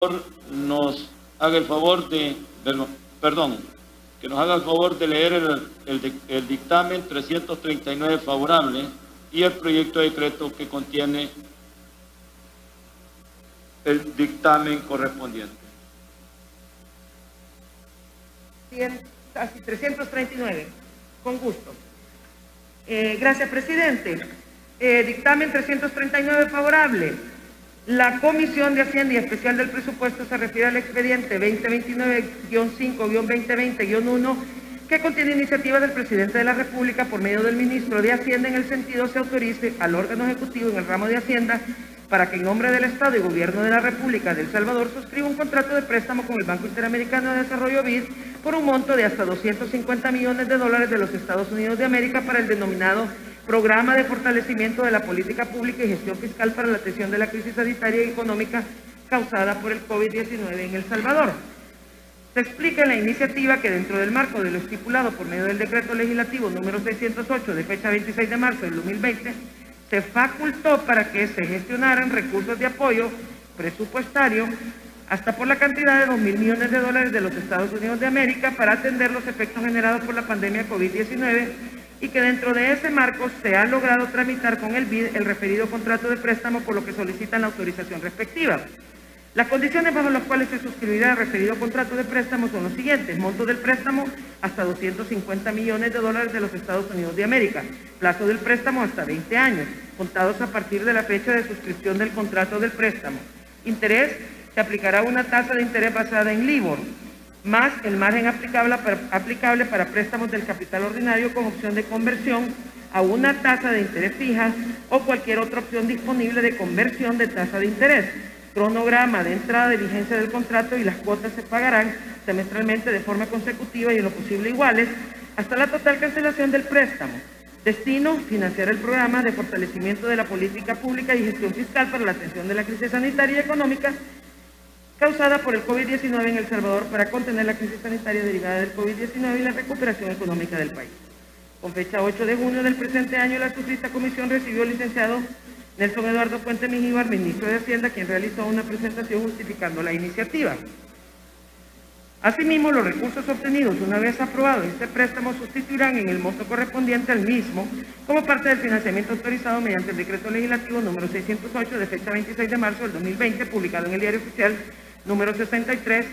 nos haga el favor de, que nos haga el favor de leer el dictamen 339 favorable y el proyecto de decreto que contiene el dictamen correspondiente. 339, con gusto. Gracias, presidente. Dictamen 339 favorable. La Comisión de Hacienda y Especial del Presupuesto se refiere al expediente 2029-5-2020-1 que contiene iniciativas del Presidente de la República por medio del Ministro de Hacienda en el sentido se autorice al órgano ejecutivo en el ramo de Hacienda para que en nombre del Estado y Gobierno de la República de El Salvador suscriba un contrato de préstamo con el Banco Interamericano de Desarrollo BID por un monto de hasta $250 millones de los Estados Unidos de América para el denominado Programa de Fortalecimiento de la Política Pública y Gestión Fiscal para la Atención de la Crisis Sanitaria y Económica causada por el COVID-19 en El Salvador. Se explica en la iniciativa que dentro del marco de lo estipulado por medio del Decreto Legislativo número 608 de fecha 26 de marzo del 2020, se facultó para que se gestionaran recursos de apoyo presupuestario hasta por la cantidad de $2.000 millones de los Estados Unidos de América para atender los efectos generados por la pandemia COVID-19 y que dentro de ese marco se ha logrado tramitar con el BID el referido contrato de préstamo, por lo que solicitan la autorización respectiva. Las condiciones bajo las cuales se suscribirá el referido contrato de préstamo son los siguientes: monto del préstamo hasta $250 millones de los Estados Unidos de América, plazo del préstamo hasta 20 años, contados a partir de la fecha de suscripción del contrato del préstamo. Interés: se aplicará una tasa de interés basada en LIBOR, más el margen aplicable para préstamos del capital ordinario con opción de conversión a una tasa de interés fija o cualquier otra opción disponible de conversión de tasa de interés. Cronograma de entrada de vigencia del contrato y las cuotas se pagarán semestralmente de forma consecutiva y en lo posible iguales hasta la total cancelación del préstamo. Destino: financiar el programa de fortalecimiento de la política pública y gestión fiscal para la atención de la crisis sanitaria y económica causada por el COVID-19 en El Salvador para contener la crisis sanitaria derivada del COVID-19 y la recuperación económica del país. Con fecha 8 de junio del presente año, la suscrita comisión recibió al licenciado Nelson Eduardo Puente Mengíbar, ministro de Hacienda, quien realizó una presentación justificando la iniciativa. Asimismo, los recursos obtenidos una vez aprobado este préstamo sustituirán en el monto correspondiente al mismo como parte del financiamiento autorizado mediante el decreto legislativo número 608 de fecha 26 de marzo del 2020, publicado en el Diario Oficial número 63,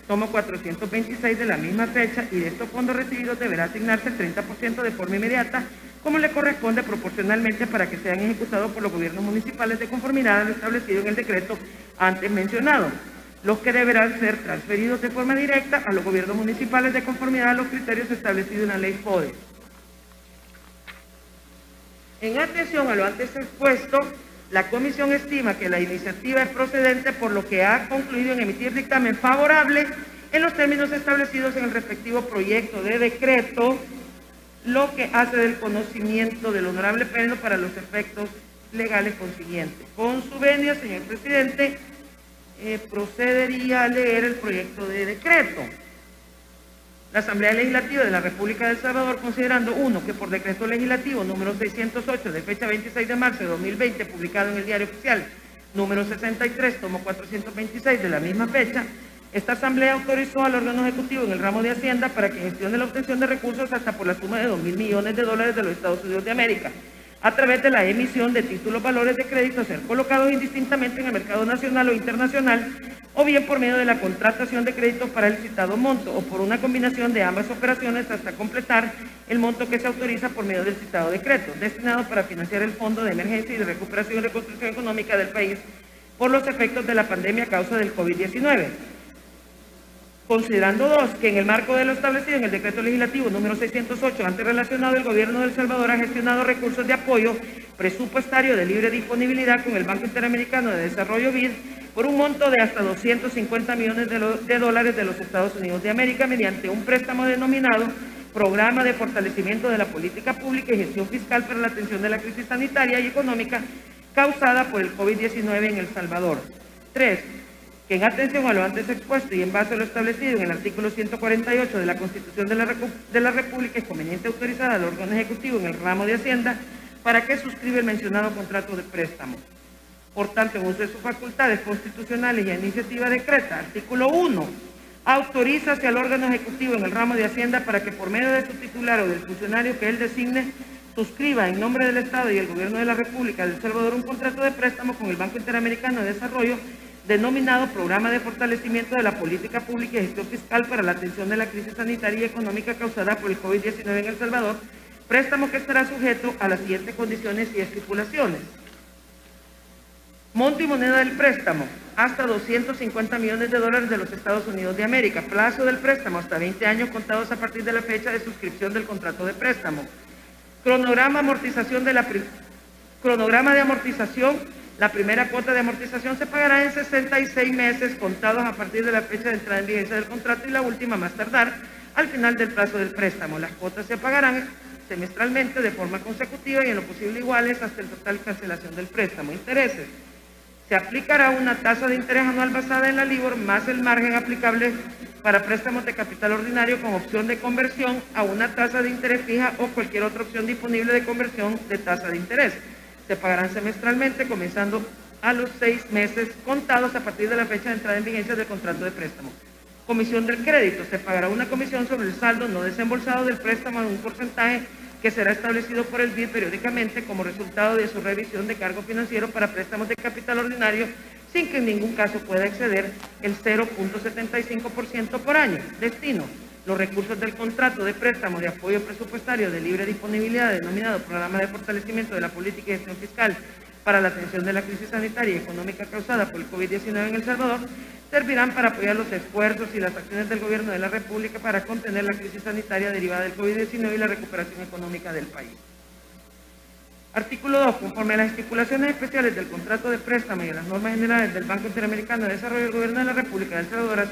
tomo 426 de la misma fecha, y de estos fondos recibidos deberá asignarse el 30% de forma inmediata, como le corresponde proporcionalmente, para que sean ejecutados por los gobiernos municipales de conformidad a lo establecido en el decreto antes mencionado, los que deberán ser transferidos de forma directa a los gobiernos municipales de conformidad a los criterios establecidos en la ley FODE. En atención a lo antes expuesto, la Comisión estima que la iniciativa es procedente, por lo que ha concluido en emitir dictamen favorable en los términos establecidos en el respectivo proyecto de decreto, lo que hace del conocimiento del Honorable Pleno para los efectos legales consiguientes. Con su venia, señor presidente, procedería a leer el proyecto de decreto. La Asamblea Legislativa de la República de El Salvador, considerando: 1. Que por decreto legislativo número 608 de fecha 26 de marzo de 2020, publicado en el Diario Oficial número 63, tomo 426 de la misma fecha, esta Asamblea autorizó al órgano ejecutivo en el ramo de Hacienda para que gestione la obtención de recursos hasta por la suma de $2.000 millones de los Estados Unidos de América, a través de la emisión de títulos valores de crédito a ser colocados indistintamente en el mercado nacional o internacional, o bien por medio de la contratación de créditos para el citado monto, o por una combinación de ambas operaciones hasta completar el monto que se autoriza por medio del citado decreto, destinado para financiar el Fondo de Emergencia y de Recuperación y Reconstrucción Económica del país por los efectos de la pandemia a causa del COVID-19. Considerando: 2. Que en el marco de lo establecido en el decreto legislativo número 608 antes relacionado, el gobierno de El Salvador ha gestionado recursos de apoyo presupuestario de libre disponibilidad con el Banco Interamericano de Desarrollo BID por un monto de hasta $250 millones de los Estados Unidos de América mediante un préstamo denominado Programa de Fortalecimiento de la Política Pública y Gestión Fiscal para la Atención de la Crisis Sanitaria y Económica causada por el COVID-19 en El Salvador. 3. Que en atención a lo antes expuesto y en base a lo establecido en el artículo 148 de la Constitución de la República, es conveniente autorizar al órgano ejecutivo en el ramo de Hacienda para que suscriba el mencionado contrato de préstamo. Por tanto, en uso de sus facultades constitucionales y a iniciativa decreta, artículo 1, autoriza hacia el órgano ejecutivo en el ramo de Hacienda para que por medio de su titular o del funcionario que él designe, suscriba en nombre del Estado y el Gobierno de la República de El Salvador un contrato de préstamo con el Banco Interamericano de Desarrollo denominado Programa de Fortalecimiento de la Política Pública y Gestión Fiscal para la atención de la crisis sanitaria y económica causada por el COVID-19 en El Salvador, préstamo que estará sujeto a las siguientes condiciones y estipulaciones. Monto y moneda del préstamo, hasta 250 millones de dólares de los Estados Unidos de América. Plazo del préstamo, hasta 20 años contados a partir de la fecha de suscripción del contrato de préstamo. Cronograma de amortización, la primera cuota de amortización se pagará en 66 meses contados a partir de la fecha de entrada en vigencia del contrato y la última más tardar al final del plazo del préstamo. Las cuotas se pagarán semestralmente de forma consecutiva y en lo posible iguales hasta el total cancelación del préstamo. Intereses. Se aplicará una tasa de interés anual basada en la LIBOR más el margen aplicable para préstamos de capital ordinario con opción de conversión a una tasa de interés fija o cualquier otra opción disponible de conversión de tasa de interés. Se pagarán semestralmente comenzando a los 6 meses contados a partir de la fecha de entrada en vigencia del contrato de préstamo. Comisión del crédito. Se pagará una comisión sobre el saldo no desembolsado del préstamo de un porcentaje que será establecido por el BID periódicamente como resultado de su revisión de cargo financiero para préstamos de capital ordinario sin que en ningún caso pueda exceder el 0.75% por año. Destino. Los recursos del contrato de préstamo de apoyo presupuestario de libre disponibilidad denominado Programa de Fortalecimiento de la Política y Gestión Fiscal para la atención de la crisis sanitaria y económica causada por el COVID-19 en El Salvador servirán para apoyar los esfuerzos y las acciones del Gobierno de la República para contener la crisis sanitaria derivada del COVID-19 y la recuperación económica del país. Artículo 2. Conforme a las estipulaciones especiales del contrato de préstamo y a las normas generales del Banco Interamericano de Desarrollo, el Gobierno de la República de El Salvador,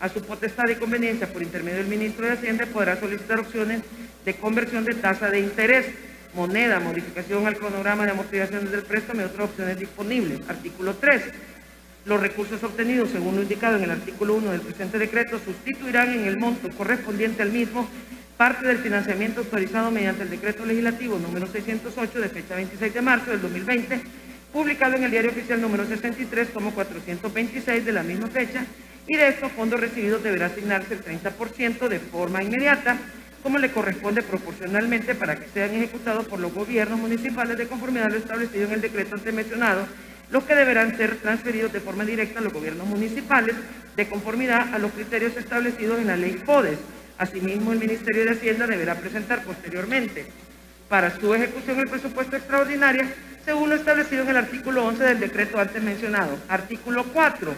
a su potestad y conveniencia por intermedio del Ministro de Hacienda, podrá solicitar opciones de conversión de tasa de interés, moneda, modificación al cronograma de amortizaciones del préstamo y otras opciones disponibles. Artículo 3. Los recursos obtenidos, según lo indicado en el artículo 1 del presente decreto, sustituirán en el monto correspondiente al mismo parte del financiamiento autorizado mediante el decreto legislativo número 608 de fecha 26 de marzo del 2020, publicado en el Diario Oficial número 63, tomo 426 de la misma fecha, y de estos fondos recibidos deberá asignarse el 30% de forma inmediata, como le corresponde proporcionalmente para que sean ejecutados por los gobiernos municipales de conformidad a lo establecido en el decreto antes mencionado, los que deberán ser transferidos de forma directa a los gobiernos municipales de conformidad a los criterios establecidos en la ley FODES. Asimismo, el Ministerio de Hacienda deberá presentar posteriormente para su ejecución el presupuesto extraordinario según lo establecido en el artículo 11 del decreto antes mencionado. Artículo 4.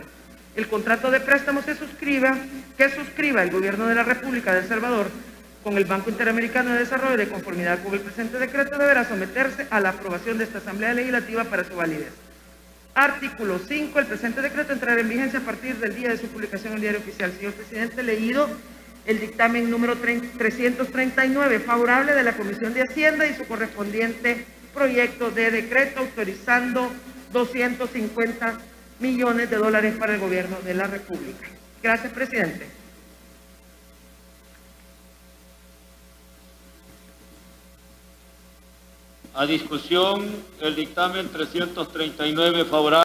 El contrato de préstamo que suscriba el Gobierno de la República de El Salvador con el Banco Interamericano de Desarrollo de conformidad con el presente decreto deberá someterse a la aprobación de esta Asamblea Legislativa para su validez. Artículo 5. El presente decreto entrará en vigencia a partir del día de su publicación en el Diario Oficial. Señor Presidente, leído el dictamen número 339 favorable de la Comisión de Hacienda y su correspondiente proyecto de decreto autorizando 250 millones de dólares para el Gobierno de la República. Gracias, presidente. A discusión el dictamen 339 favorable.